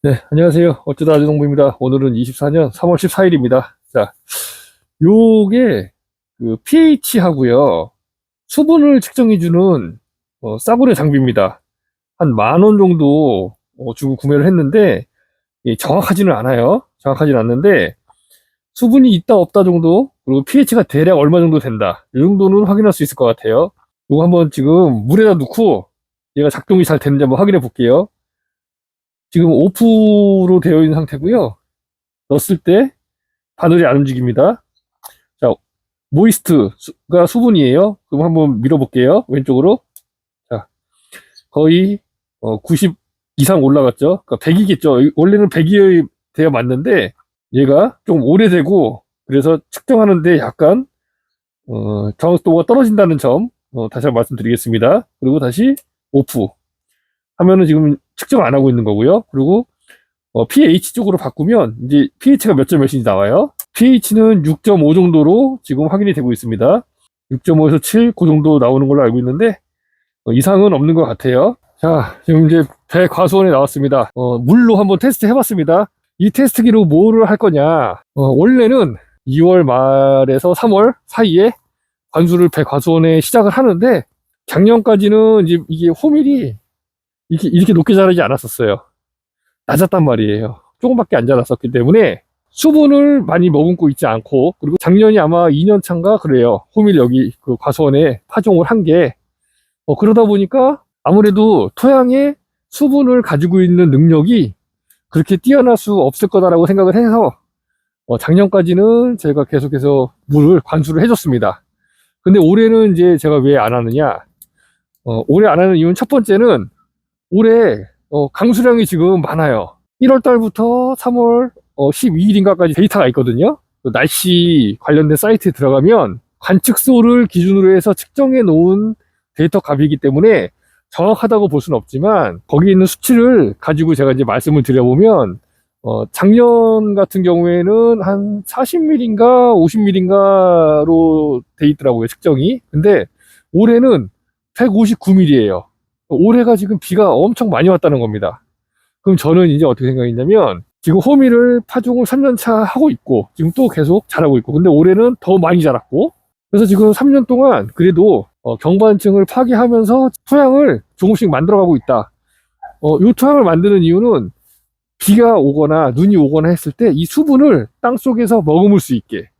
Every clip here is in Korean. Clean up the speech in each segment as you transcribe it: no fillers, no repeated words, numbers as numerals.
네, 안녕하세요. 어쩌다 아재농부입니다. 오늘은 24년 3월 14일입니다. 자, 요게 그 pH하고요. 수분을 측정해주는 싸구려 장비입니다. 한 10,000원 정도 주고 구매를 했는데 정확하지는 않아요. 정확하지는 않는데 수분이 있다 없다 정도, 그리고 pH가 대략 얼마 정도 된다, 이 정도는 확인할 수 있을 것 같아요. 요거 한번 지금 물에다 넣고 얘가 작동이 잘 되는지 한번 확인해 볼게요. 지금 오프로 되어 있는 상태고요. 넣었을 때 바늘이 안 움직입니다. 자, 모이스트가 수분이에요. 그럼 한번 밀어볼게요. 왼쪽으로. 자, 거의 90 이상 올라갔죠. 그러니까 100이겠죠. 원래는 100이 돼야 맞는데 얘가 좀 오래되고, 그래서 측정하는데 약간 정확도가 떨어진다는 점 다시 한번 말씀드리겠습니다. 그리고 다시 오프 하면은 지금 측정 안 하고 있는 거고요. 그리고 pH 쪽으로 바꾸면 이제 pH가 몇 점 몇인지 나와요. pH는 6.5 정도로 지금 확인이 되고 있습니다. 6.5에서 7, 그 정도 나오는 걸로 알고 있는데 이상은 없는 것 같아요. 자, 지금 이제 배과수원에 나왔습니다. 물로 한번 테스트 해봤습니다. 이 테스트기로 뭐를 할 거냐. 원래는 2월 말에서 3월 사이에 관수를 배과수원에 시작을 하는데, 작년까지는 이제 이게 호밀이 이렇게 높게 자라지 않았었어요. 낮았단 말이에요. 조금밖에 안 자랐었기 때문에 수분을 많이 머금고 있지 않고, 그리고 작년이 아마 2년 차인가 그래요. 호밀 여기 그 과수원에 파종을 한 게. 그러다 보니까 아무래도 토양에 수분을 가지고 있는 능력이 그렇게 뛰어날 수 없을 거다라고 생각을 해서 작년까지는 제가 계속해서 물을 관수를 해줬습니다. 근데 올해는 이제 제가 왜 안 하느냐. 올해 안 하는 이유는, 첫 번째는 올해 강수량이 지금 많아요. 1월 달부터 3월 12일인가까지 데이터가 있거든요. 날씨 관련된 사이트에 들어가면 관측소를 기준으로 해서 측정해 놓은 데이터 값이기 때문에 정확하다고 볼 수는 없지만, 거기 있는 수치를 가지고 제가 이제 말씀을 드려보면 작년 같은 경우에는 한 40mm인가 50mm인가로 돼 있더라고요, 측정이. 근데 올해는 159mm예요. 올해가 지금 비가 엄청 많이 왔다는 겁니다. 그럼 저는 이제 어떻게 생각했냐면, 지금 호미를 파종을 3년차 하고 있고 지금 또 계속 자라고 있고, 근데 올해는 더 많이 자랐고, 그래서 지금 3년 동안 그래도 경반층을 파괴하면서 토양을 조금씩 만들어가고 있다. 이 토양을 만드는 이유는 비가 오거나 눈이 오거나 했을 때 이 수분을 땅속에서 머금을 수 있게,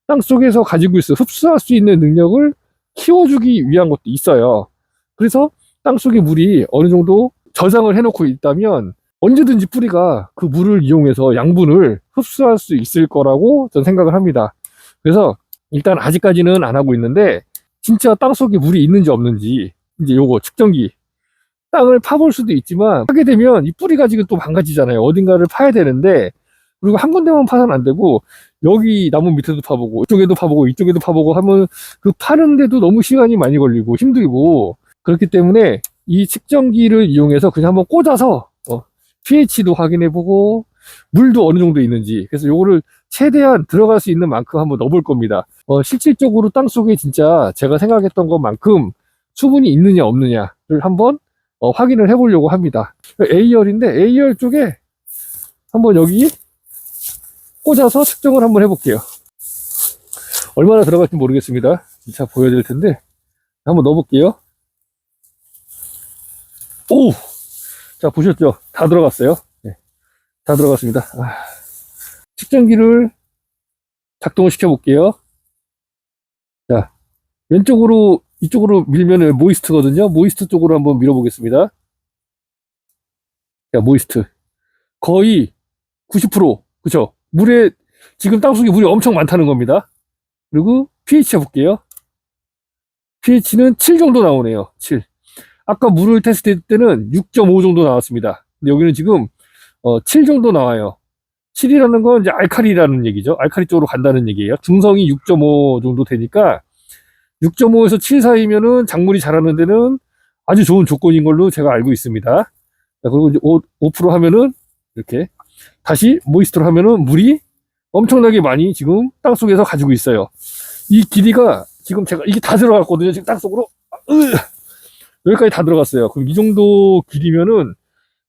땅속에서 가지고 있어 흡수할 수 있는 능력을 키워주기 위한 것도 있어요. 그래서 땅속에 물이 어느 정도 저장을 해놓고 있다면 언제든지 뿌리가 그 물을 이용해서 양분을 흡수할 수 있을 거라고 저는 생각을 합니다. 그래서 일단 아직까지는 안 하고 있는데, 진짜 땅속에 물이 있는지 없는지 이제 요거 측정기, 땅을 파볼 수도 있지만 하게 되면 이 뿌리가 지금 또 망가지잖아요. 어딘가를 파야 되는데, 그리고 한 군데만 파서는 안 되고 여기 나무 밑에도 파보고 이쪽에도 파보고 이쪽에도 파보고 하면 그 파는데도 너무 시간이 많이 걸리고 힘들고, 그렇기 때문에 이 측정기를 이용해서 그냥 한번 꽂아서 pH도 확인해보고 물도 어느 정도 있는지, 그래서 요거를 최대한 들어갈 수 있는 만큼 한번 넣어볼 겁니다. 실질적으로 땅속에 진짜 제가 생각했던 것만큼 수분이 있느냐 없느냐를 한번 확인을 해보려고 합니다. A열인데 A열 쪽에 한번 여기 꽂아서 측정을 한번 해볼게요. 얼마나 들어갈지 모르겠습니다. 진짜 보여드릴 텐데 한번 넣어볼게요. 오! 자, 보셨죠? 다 들어갔어요. 네, 다 들어갔습니다. 측정기를 작동을 시켜볼게요. 자, 왼쪽으로, 이쪽으로 밀면은 모이스트거든요. 모이스트 쪽으로 한번 밀어보겠습니다. 자, 모이스트. 거의 90%. 그쵸? 물에, 지금 땅속에 물이 엄청 많다는 겁니다. 그리고 pH 해볼게요. pH는 7 정도 나오네요. 7. 아까 물을 테스트했을 때는 6.5 정도 나왔습니다. 근데 여기는 지금 7 정도 나와요. 7이라는 건 이제 알칼리라는 얘기죠. 알칼리 쪽으로 간다는 얘기예요. 중성이 6.5 정도 되니까 6.5에서 7 사이면은 작물이 자라는 데는 아주 좋은 조건인 걸로 제가 알고 있습니다. 자, 그리고 이제 5% 하면은 이렇게 다시 모이스트로 하면은 물이 엄청나게 많이 지금 땅속에서 가지고 있어요. 이 길이가 지금 제가 이게 다 들어갔거든요. 지금 땅속으로 여기까지 다 들어갔어요. 그럼 이 정도 길이면은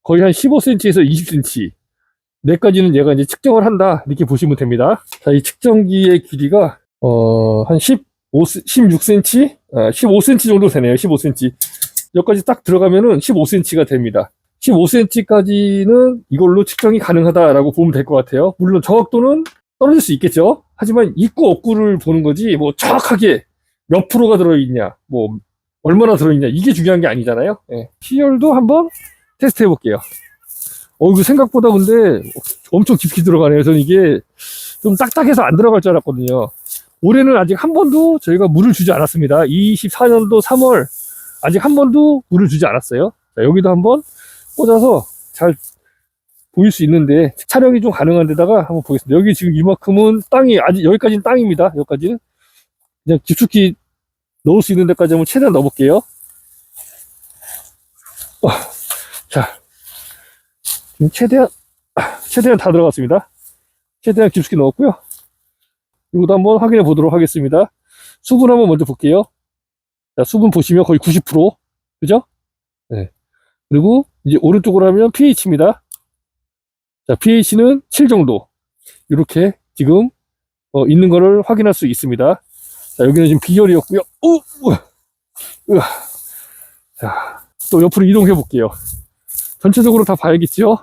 거의 한 15cm에서 20cm. 내까지는 얘가 이제 측정을 한다. 이렇게 보시면 됩니다. 자, 이 측정기의 길이가, 한 16cm? 15cm 정도 되네요. 15cm. 여기까지 딱 들어가면은 15cm가 됩니다. 15cm까지는 이걸로 측정이 가능하다라고 보면 될 것 같아요. 물론 정확도는 떨어질 수 있겠죠. 하지만 있고 없고를 보는 거지, 뭐 정확하게 몇 프로가 들어있냐, 뭐 얼마나 들어있냐, 이게 중요한 게 아니잖아요. 예. P열도 한번 테스트 해볼게요. 이거 생각보다 근데 엄청 깊이 들어가네요. 저는 이게 좀 딱딱해서 안 들어갈 줄 알았거든요. 올해는 아직 한 번도 저희가 물을 주지 않았습니다. 24년도 3월 아직 한 번도 물을 주지 않았어요. 자, 여기도 한번 꽂아서 잘 보일 수 있는데 촬영이 좀 가능한 데다가 한번 보겠습니다. 여기 지금 이만큼은 땅이, 아직 여기까지는 땅입니다. 여기까지는 그냥 깊숙이 넣을 수 있는 데까지 한번 최대한 넣어볼게요. 자, 지금 최대한 다 들어갔습니다. 최대한 깊숙이 넣었고요. 이것도 한번 확인해 보도록 하겠습니다. 수분 한번 먼저 볼게요. 자, 수분 보시면 거의 90%. 그죠? 네. 그리고 이제 오른쪽으로 하면 pH입니다. 자, pH는 7 정도. 이렇게 지금 있는 거를 확인할 수 있습니다. 자, 여기는 지금 B열이었고요. 자, 또 옆으로 이동해 볼게요. 전체적으로 다 봐야겠죠?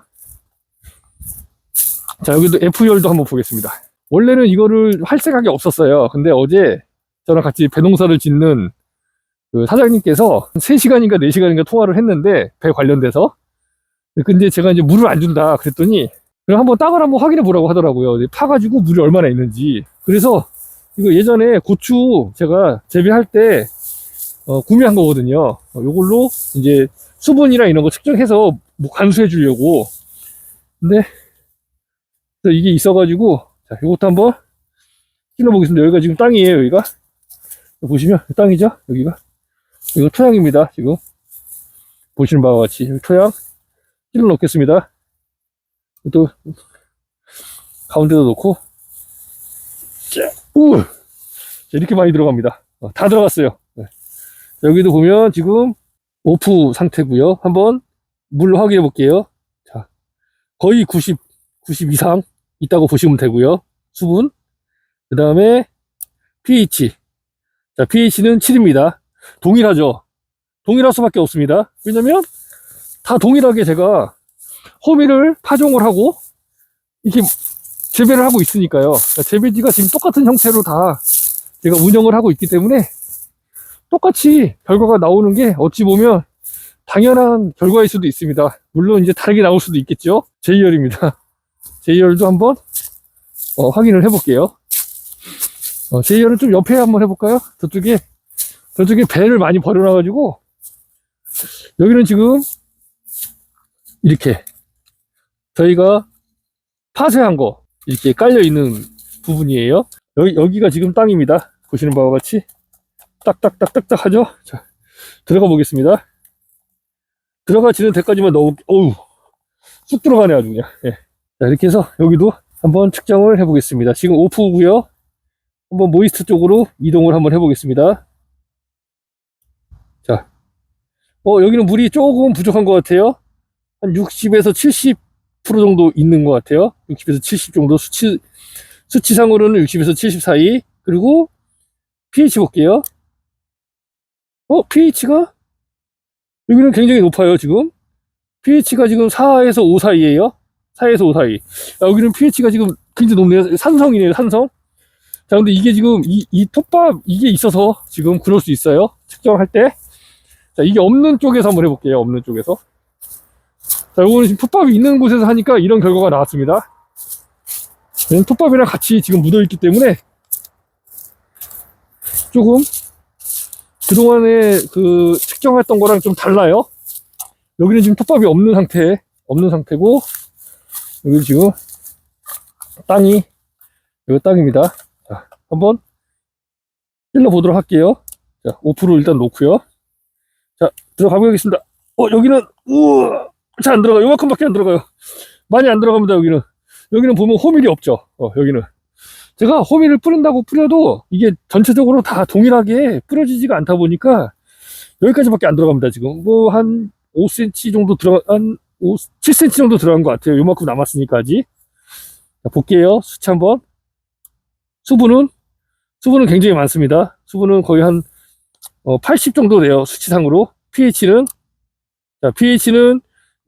자, 여기도 F열도 한번 보겠습니다. 원래는 이거를 할 생각이 없었어요. 근데 어제 저랑 같이 배농사를 짓는 그 사장님께서 3시간인가 4시간인가 통화를 했는데, 배 관련돼서. 근데 제가 이제 물을 안 준다 그랬더니, 그럼 한번 땅을 한번 확인해 보라고 하더라고요. 파가지고 물이 얼마나 있는지. 그래서 이거 예전에 고추 제가 재배할 때 구매한 거거든요. 요걸로 이제 수분이랑 이런 거 측정해서 뭐 관수해 주려고. 근데 이게 있어가지고, 자, 요것도 한번 찔러 보겠습니다. 여기가 지금 땅이에요. 여기가 보시면 땅이죠. 여기가 이거 토양입니다. 지금 보시는 바와 같이 토양 찔러 놓겠습니다. 또 가운데도 놓고, 자, 이렇게 많이 들어갑니다. 다 들어갔어요. 네. 여기도 보면 지금 오프 상태고요. 한번 물 확인해 볼게요. 자, 거의 90 이상 있다고 보시면 되고요. 수분. 그 다음에 pH. 자, pH는 7입니다. 동일하죠. 동일할 수밖에 없습니다. 왜냐면 다 동일하게 제가 호미를 파종을 하고 이렇게 재배를 하고 있으니까요. 재배지가 지금 똑같은 형태로 다 제가 운영을 하고 있기 때문에 똑같이 결과가 나오는 게 어찌 보면 당연한 결과일 수도 있습니다. 물론 이제 다르게 나올 수도 있겠죠. J열입니다. J열도 한번 확인을 해볼게요. J열은 좀 옆에 한번 해볼까요? 저쪽에 배를 많이 버려놔가지고, 여기는 지금 이렇게 저희가 파쇄한 거 이렇게 깔려있는 부분이에요. 여기가 지금 땅입니다. 보시는 바와 같이 딱딱딱딱딱 하죠. 자, 들어가 보겠습니다. 들어가지는 데까지만 어우, 쑥 들어가네 아주 그냥. 예. 자, 이렇게 해서 여기도 한번 측정을 해보겠습니다. 지금 오프고요. 한번 모이스트 쪽으로 이동을 한번 해보겠습니다. 자, 여기는 물이 조금 부족한 것 같아요. 한 60에서 70% 정도 있는 것 같아요. 60에서 70 정도. 수치상으로는 60에서 70 사이. 그리고 pH 볼게요. pH가 여기는 굉장히 높아요. 지금 pH가 지금 4에서 5 사이에요. 4에서 5 사이. 여기는 pH가 지금 굉장히 높네요. 산성이네요. 산성. 자, 근데 이게 지금 이 톱밥 이게 있어서 지금 그럴 수 있어요. 측정할 때. 자, 이게 없는 쪽에서 한번 해볼게요. 없는 쪽에서. 자, 요거는 지금 톱밥이 있는 곳에서 하니까 이런 결과가 나왔습니다. 톱밥이랑 같이 지금 묻어있기 때문에 조금 그동안에 그 측정했던 거랑 좀 달라요. 여기는 지금 톱밥이 없는 상태고, 여기 지금 여기 땅입니다. 자, 한번 찔러 보도록 할게요. 자, 5% 일단 놓고요. 자, 들어가 보겠습니다. 여기는 잘 안 들어가요. 요만큼밖에 안 들어가요. 많이 안 들어갑니다. 여기는 보면 호밀이 없죠. 여기는 제가 호밀을 뿌린다고 뿌려도 이게 전체적으로 다 동일하게 뿌려지지가 않다 보니까 여기까지밖에 안 들어갑니다. 지금 뭐 한 5cm 정도 한 7cm 정도 들어간 것 같아요. 요만큼 남았으니까 아직. 자, 볼게요. 수치 한번. 수분은 굉장히 많습니다. 수분은 거의 한 80 정도 돼요. 수치상으로. pH는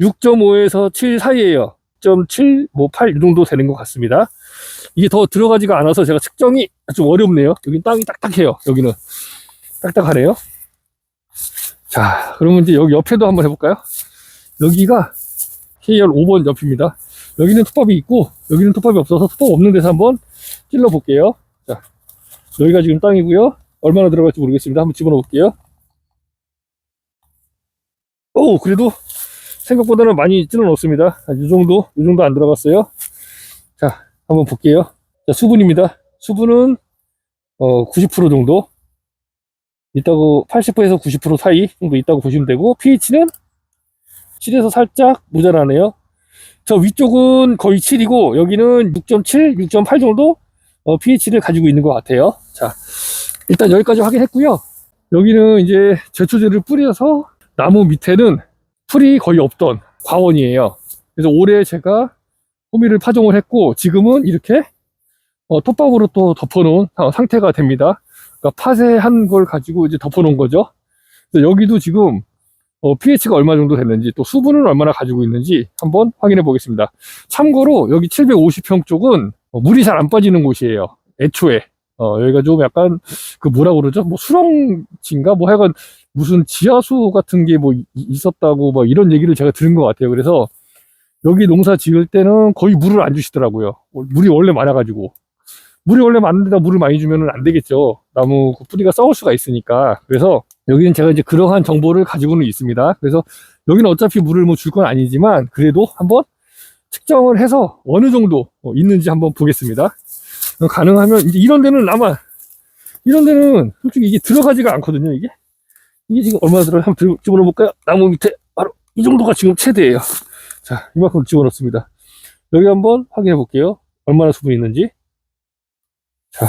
6.5에서 7 사이에요. 6.7, 뭐 8 이 정도 되는 것 같습니다. 이게 더 들어가지가 않아서 제가 측정이 좀 어렵네요. 여긴 땅이 딱딱해요. 여기는 딱딱하네요. 자, 그러면 이제 여기 옆에도 한번 해볼까요? 여기가 KR 5번 옆입니다. 여기는 톱밥이 있고 여기는 톱밥이 없어서 톱밥 없는 데서 한번 찔러 볼게요. 자, 여기가 지금 땅이고요. 얼마나 들어갈지 모르겠습니다. 한번 집어넣어 볼게요. 오, 그래도 생각보다는 많이 찔러 넣었습니다. 이 정도 안 들어갔어요. 자, 한번 볼게요. 자, 수분입니다. 수분은 90% 정도 있다고, 80%에서 90% 사이 정도 있다고 보시면 되고, pH는 7에서 살짝 모자라네요. 저 위쪽은 거의 7이고 여기는 6.7, 6.8 정도 pH를 가지고 있는 것 같아요. 자, 일단 여기까지 확인했고요. 여기는 이제 제초제를 뿌려서 나무 밑에는 풀이 거의 없던 과원이에요. 그래서 올해 제가 호미를 파종을 했고 지금은 이렇게 톱밥으로 또 덮어놓은 상태가 됩니다. 그러니까 파쇄한 걸 가지고 이제 덮어놓은 거죠. 그래서 여기도 지금 pH가 얼마 정도 됐는지 또 수분은 얼마나 가지고 있는지 한번 확인해 보겠습니다. 참고로 여기 750평 쪽은 물이 잘 안 빠지는 곳이에요. 애초에 여기가 좀 약간 그 뭐라 그러죠? 뭐 수렁지인가 뭐 하여간 무슨 지하수 같은 게 뭐 있었다고 뭐 이런 얘기를 제가 들은 것 같아요. 그래서 여기 농사 지을 때는 거의 물을 안 주시더라고요. 물이 원래 많아가지고. 물이 원래 많은데다 물을 많이 주면은 안 되겠죠. 나무 그 뿌리가 썩을 수가 있으니까. 그래서 여기는 제가 이제 그러한 정보를 가지고는 있습니다. 그래서 여기는 어차피 물을 뭐 줄 건 아니지만 그래도 한번 측정을 해서 어느 정도 있는지 한번 보겠습니다. 가능하면 이제 이런 데는 솔직히 이게 들어가지가 않거든요. 이게 지금 얼마나 들어요? 한번 집어넣어 볼까요? 나무 밑에 바로 이 정도가 지금 최대예요. 자, 이만큼 집어넣습니다. 여기 한번 확인해 볼게요. 얼마나 수분이 있는지. 자,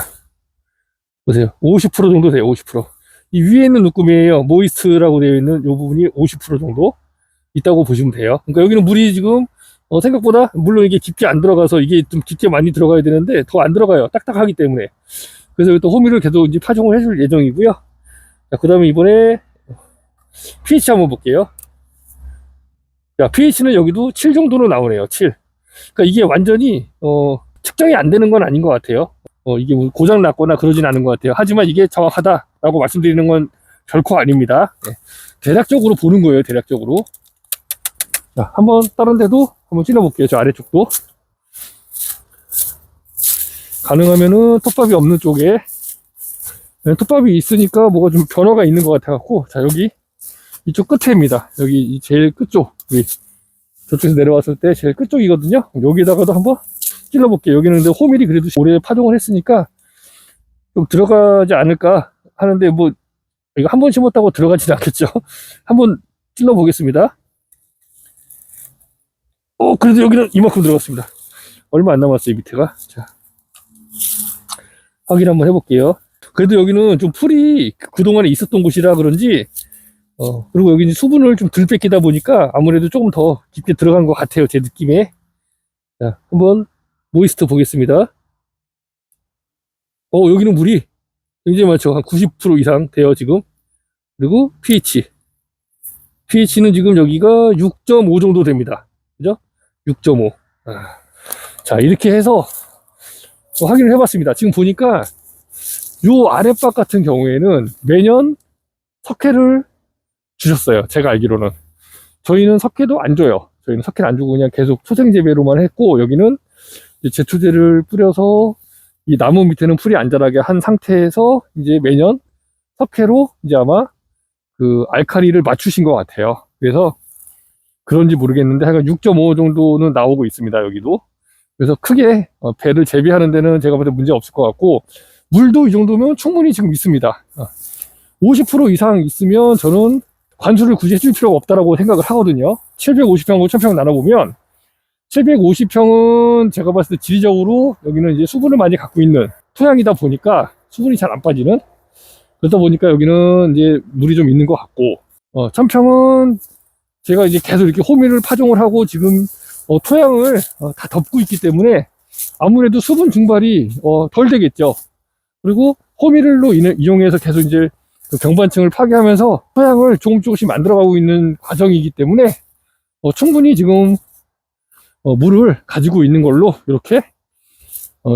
보세요. 50% 정도 돼요. 50%. 이 위에 있는 눈금이에요. 모이스트라고 되어 있는 이 부분이 50% 정도 있다고 보시면 돼요. 그러니까 여기는 물이 지금 생각보다, 물론 이게 깊게 안 들어가서 이게 좀 깊게 많이 들어가야 되는데 더 안 들어가요. 딱딱하기 때문에. 그래서 여기 또 호미를 계속 이제 파종을 해줄 예정이고요. 자, 그 다음에 이번에 pH 한번 볼게요. 자, pH는 여기도 7 정도로 나오네요. 7. 그러니까 이게 완전히 측정이 안 되는 건 아닌 것 같아요. 이게 뭐 고장 났거나 그러진 않은 것 같아요. 하지만 이게 정확하다라고 말씀드리는 건 결코 아닙니다. 네. 대략적으로 보는 거예요. 대략적으로. 자, 한번 다른 데도 한번 찔러볼게요. 저 아래쪽도. 가능하면은 톱밥이 없는 쪽에. 네, 톱밥이 있으니까 뭐가 좀 변화가 있는 것 같아갖고. 자, 여기 이쪽 끝에입니다. 여기 제일 끝쪽. 저쪽에서 내려왔을 때 제일 끝쪽이거든요. 여기다가도 한번 찔러볼게요. 여기는 근데 호밀이 그래도 올해 파종을 했으니까 좀 들어가지 않을까 하는데, 뭐 이거 한 번 심었다고 들어가지는 않겠죠. 한번 찔러보겠습니다. 그래도 여기는 이만큼 들어갔습니다. 얼마 안 남았어요, 밑에가. 자, 확인 한번 해볼게요. 그래도 여기는 좀 풀이 그동안에 있었던 곳이라 그런지, 그리고 여기 수분을 좀 덜 뺏기다 보니까 아무래도 조금 더 깊게 들어간 것 같아요, 제 느낌에. 자, 한번 모이스트 보겠습니다. 여기는 물이 굉장히 많죠. 한 90% 이상 돼요, 지금. 그리고 pH는 지금 여기가 6.5 정도 됩니다. 그죠? 6.5. 자, 이렇게 해서 확인을 해봤습니다. 지금 보니까 요 아랫박 같은 경우에는 매년 석회를 주셨어요. 제가 알기로는. 저희는 석회도 안 줘요. 저희는 석회를 안 주고 그냥 계속 초생재배로만 했고, 여기는 제초제를 뿌려서 이 나무 밑에는 풀이 안 자라게 한 상태에서 이제 매년 석회로 이제 아마 그 알칼리를 맞추신 것 같아요. 그래서 그런지 모르겠는데 하여간 6.5 정도는 나오고 있습니다. 여기도. 그래서 크게 배를 재배하는 데는 제가 볼 때 문제 없을 것 같고, 물도 이 정도면 충분히 지금 있습니다. 50% 이상 있으면 저는 관수를 굳이 해줄 필요가 없다라고 생각을 하거든요. 750평하고 1000평 나눠보면 750평은 제가 봤을 때 지리적으로 여기는 이제 수분을 많이 갖고 있는 토양이다 보니까 수분이 잘 안 빠지는, 그러다 보니까 여기는 이제 물이 좀 있는 것 같고, 1000평은 제가 이제 계속 이렇게 호미를 파종을 하고 지금 토양을 다 덮고 있기 때문에 아무래도 수분 증발이 덜 되겠죠. 그리고 호미를로 이용해서 계속 이제 그 경관층을 파괴하면서 토양을 조금씩 만들어가고 있는 과정이기 때문에 충분히 지금 물을 가지고 있는 걸로 이렇게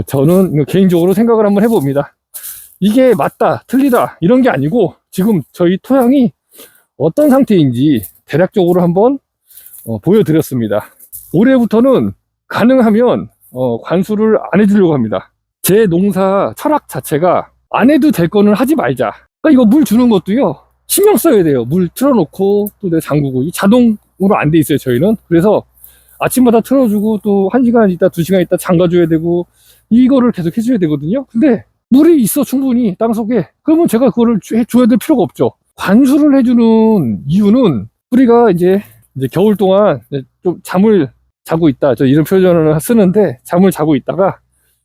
저는 개인적으로 생각을 한번 해봅니다. 이게 맞다 틀리다 이런 게 아니고 지금 저희 토양이 어떤 상태인지 대략적으로 한번 보여드렸습니다. 올해부터는 가능하면 관수를 안 해주려고 합니다. 제 농사 철학 자체가 안 해도 될 거는 하지 말자. 그러니까 이거 물 주는 것도요 신경 써야 돼요. 물 틀어놓고 또 내 잠그고 이 자동으로 안 돼 있어요 저희는. 그래서 아침마다 틀어주고 또 1시간 있다 2시간 있다 잠가줘야 되고 이거를 계속 해줘야 되거든요. 근데 물이 있어 충분히 땅속에. 그러면 제가 그거를 줘야 될 필요가 없죠. 관수를 해주는 이유는 뿌리가 이제 겨울 동안 좀 잠을 자고 있다. 저 이런 표현을 쓰는데 잠을 자고 있다가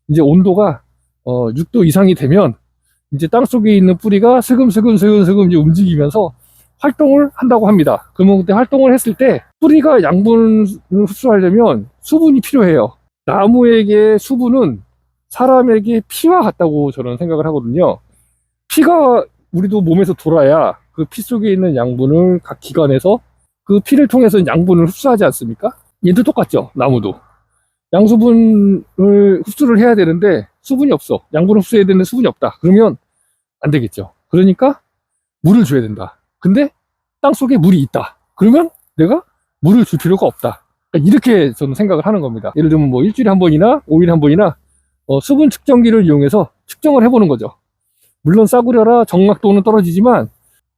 이제 온도가 6도 이상이 되면 이제 땅속에 있는 뿌리가 슬금슬금 이제 움직이면서 활동을 한다고 합니다. 그러면 그때 활동을 했을 때 뿌리가 양분을 흡수하려면 수분이 필요해요. 나무에게 수분은 사람에게 피와 같다고 저는 생각을 하거든요. 피가 우리도 몸에서 돌아야 그 피 속에 있는 양분을 각 기관에서 그 피를 통해서 양분을 흡수하지 않습니까? 얘도 똑같죠. 나무도 양수분을 흡수를 해야 되는데 수분이 없어. 양분을 흡수해야 되는데 수분이 없다. 그러면 안 되겠죠. 그러니까 물을 줘야 된다. 근데 땅속에 물이 있다. 그러면 내가 물을 줄 필요가 없다. 그러니까 이렇게 저는 생각을 하는 겁니다. 예를 들면 뭐 일주일에 한 번이나 5일에 한 번이나 수분 측정기를 이용해서 측정을 해보는 거죠. 물론 싸구려라 정확도는 떨어지지만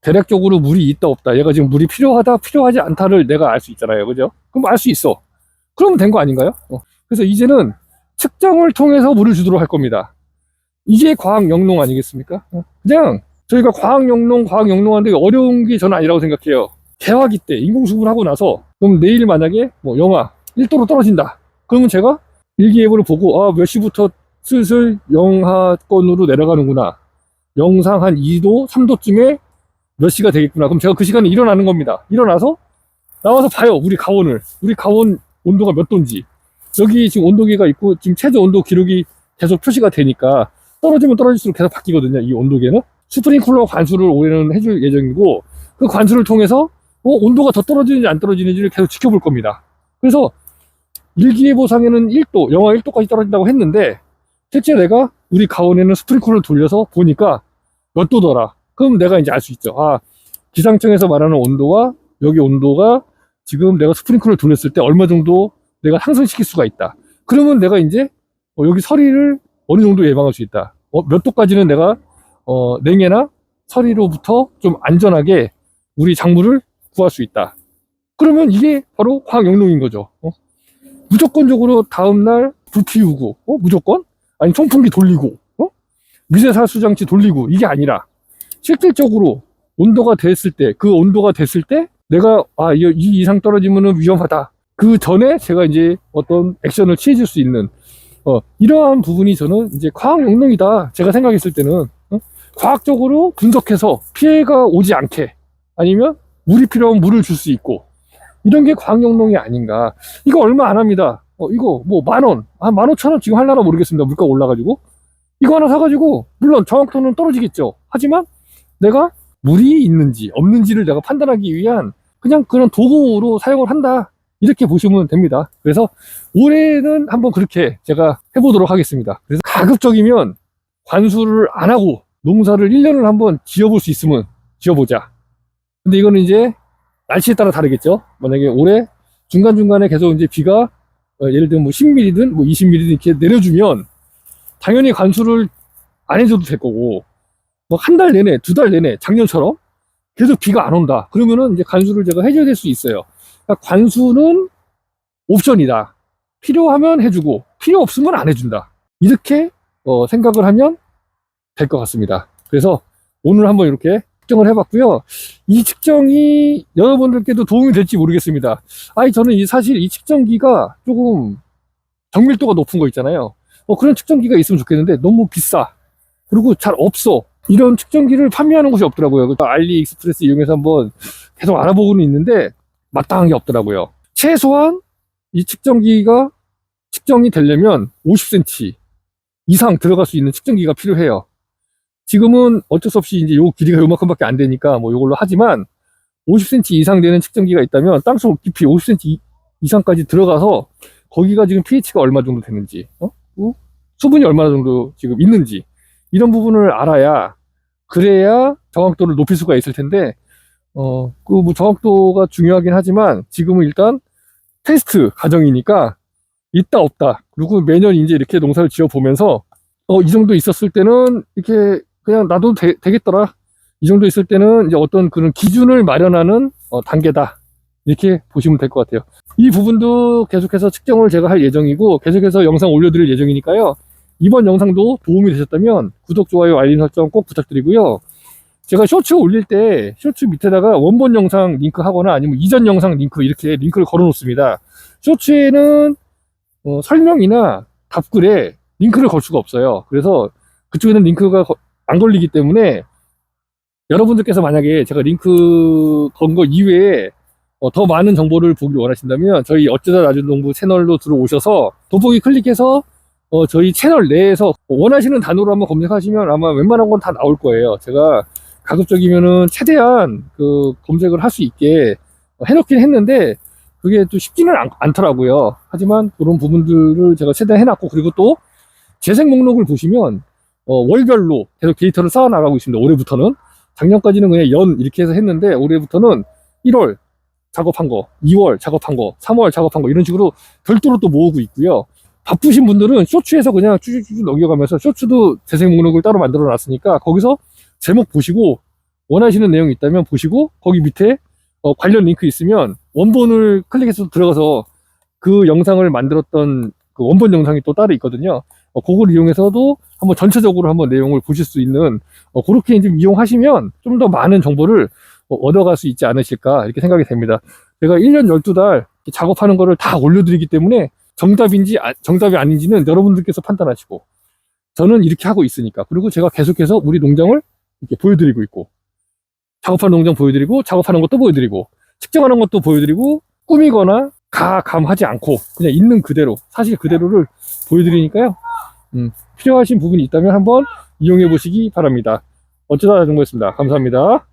대략적으로 물이 있다 없다, 얘가 지금 물이 필요하다 필요하지 않다를 내가 알 수 있잖아요. 그죠? 그럼 알 수 있어. 그러면 된 거 아닌가요? 그래서 이제는 측정을 통해서 물을 주도록 할 겁니다. 이게 과학 영농 아니겠습니까? 그냥 저희가 과학 영농하는데 어려운 게 저는 아니라고 생각해요. 개화기 때 인공수분을 하고 나서 그럼 내일 만약에 뭐 영하 1도로 떨어진다. 그러면 제가 일기예보를 보고 몇 시부터 슬슬 영하권으로 내려가는구나. 영상 한 2도 3도쯤에 몇 시가 되겠구나. 그럼 제가 그 시간에 일어나는 겁니다. 일어나서 나와서 봐요. 우리 가온 온도가 몇 도인지. 여기 지금 온도계가 있고 지금 최저 온도 기록이 계속 표시가 되니까 떨어지면 떨어질수록 계속 바뀌거든요. 이 온도계는. 스프링클러 관수를 올해는 해줄 예정이고 그 관수를 통해서 온도가 더 떨어지는지 안 떨어지는지를 계속 지켜볼 겁니다. 그래서 일기예보상에는 1도, 영하 1도까지 떨어진다고 했는데 실제 내가 우리 가온에는 스프링클러를 돌려서 보니까 몇 도더라. 그럼 내가 이제 알 수 있죠. 기상청에서 말하는 온도와 여기 온도가 지금 내가 스프링클러를 돌렸을 때 얼마 정도 내가 상승시킬 수가 있다. 그러면 내가 이제 여기 서리를 어느 정도 예방할 수 있다. 몇 도까지는 내가 냉해나 서리로부터 좀 안전하게 우리 작물을 구할 수 있다. 그러면 이게 바로 과학영농인 거죠. 무조건적으로 다음날 불 피우고 무조건 아니 통풍기 돌리고 미세살수 장치 돌리고 이게 아니라 실질적으로 온도가 됐을 때 그 온도가 됐을 때 내가 이 이상 떨어지면 위험하다. 그 전에 제가 이제 어떤 액션을 취해줄 수 있는 이러한 부분이 저는 이제 과학영농이다. 제가 생각했을 때는 과학적으로 분석해서 피해가 오지 않게 아니면 물이 필요하면 물을 줄 수 있고 이런 게 과학영농이 아닌가. 이거 얼마 안 합니다. 이거 뭐 10,000원, 15,000원 지금 할라나 모르겠습니다. 물가 올라가지고 이거 하나 사가지고 물론 정확도는 떨어지겠죠. 하지만 내가 물이 있는지 없는지를 내가 판단하기 위한 그냥 그런 도구로 사용을 한다. 이렇게 보시면 됩니다. 그래서 올해는 한번 그렇게 제가 해보도록 하겠습니다. 그래서 가급적이면 관수를 안 하고 농사를 1년을 한번 지어볼 수 있으면 지어보자. 근데 이거는 이제 날씨에 따라 다르겠죠. 만약에 올해 중간중간에 계속 이제 비가 예를 들면 뭐 10mm든 뭐 20mm든 이렇게 내려주면 당연히 관수를 안 해줘도 될 거고, 뭐 한 달 내내, 2달 내내 작년처럼 계속 비가 안 온다. 그러면은 이제 관수를 제가 해줘야 될 수 있어요. 그러니까 관수는 옵션이다. 필요하면 해주고 필요 없으면 안 해준다. 이렇게 생각을 하면 될 것 같습니다. 그래서 오늘 한번 이렇게 측정을 해봤고요. 이 측정이 여러분들께도 도움이 될지 모르겠습니다. 저는 사실 이 측정기가 조금 정밀도가 높은 거 있잖아요. 그런 측정기가 있으면 좋겠는데 너무 비싸. 그리고 잘 없어. 이런 측정기를 판매하는 곳이 없더라고요. 알리익스프레스 이용해서 한번 계속 알아보고는 있는데 마땅한 게 없더라고요. 최소한 이 측정기가 측정이 되려면 50cm 이상 들어갈 수 있는 측정기가 필요해요. 지금은 어쩔 수 없이 이제 요 길이가 요만큼밖에 안 되니까 뭐 요걸로 하지만 50cm 이상 되는 측정기가 있다면 땅속 깊이 50cm 이상까지 들어가서 거기가 지금 pH가 얼마 정도 되는지, 수분이 얼마나 정도 지금 있는지 이런 부분을 알아야 그래야 정확도를 높일 수가 있을 텐데 그 뭐 정확도가 중요하긴 하지만 지금은 일단 테스트 과정이니까 있다 없다 그리고 매년 이제 이렇게 농사를 지어 보면서 이 정도 있었을 때는 이렇게 그냥 놔도 되겠더라. 이 정도 있을 때는 이제 어떤 그런 기준을 마련하는 단계다. 이렇게 보시면 될 것 같아요. 이 부분도 계속해서 측정을 제가 할 예정이고 계속해서 영상 올려드릴 예정이니까요. 이번 영상도 도움이 되셨다면 구독, 좋아요, 알림 설정 꼭 부탁드리고요. 제가 쇼츠 올릴 때 쇼츠 밑에다가 원본 영상 링크 하거나 아니면 이전 영상 링크 이렇게 링크를 걸어 놓습니다. 쇼츠에는 설명이나 답글에 링크를 걸 수가 없어요. 그래서 그쪽에는 링크가 안 걸리기 때문에 여러분들께서 만약에 제가 링크 건 거 이외에 더 많은 정보를 보길 원하신다면 저희 어쩌다 나중 농부 채널로 들어오셔서 돋보기 클릭해서 저희 채널 내에서 원하시는 단어로 한번 검색하시면 아마 웬만한 건 다 나올 거예요. 제가 가급적이면은 최대한 그 검색을 할 수 있게 해놓긴 했는데 그게 또 쉽지는 않더라고요. 하지만 그런 부분들을 제가 최대한 해놨고 그리고 또 재생 목록을 보시면 월별로 계속 데이터를 쌓아 나가고 있습니다. 올해부터는 작년까지는 그냥 연 이렇게 해서 했는데 올해부터는 1월 작업한 거, 2월 작업한 거, 3월 작업한 거 이런 식으로 별도로 또 모으고 있고요. 바쁘신 분들은 쇼츠에서 그냥 쭈쭈쭈 넘겨가면서 쇼츠도 재생 목록을 따로 만들어 놨으니까 거기서 제목 보시고 원하시는 내용이 있다면 보시고 거기 밑에 관련 링크 있으면 원본을 클릭해서 들어가서 그 영상을 만들었던 그 원본 영상이 또 따로 있거든요. 그걸 이용해서도 한번 전체적으로 한번 내용을 보실 수 있는 그렇게 이제 이용하시면 좀 더 많은 정보를 얻어갈 수 있지 않으실까 이렇게 생각이 됩니다. 제가 1년 12달 작업하는 거를 다 올려드리기 때문에 정답인지 정답이 아닌지는 여러분들께서 판단하시고 저는 이렇게 하고 있으니까 그리고 제가 계속해서 우리 농장을 이렇게 보여드리고 있고 작업하는 농장 보여드리고 작업하는 것도 보여드리고 측정하는 것도 보여드리고 꾸미거나 감하지 않고 그냥 있는 그대로 사실 그대로를 보여드리니까요. 필요하신 부분이 있다면 한번 이용해 보시기 바랍니다. 어쩌다 정보였습니다. 감사합니다.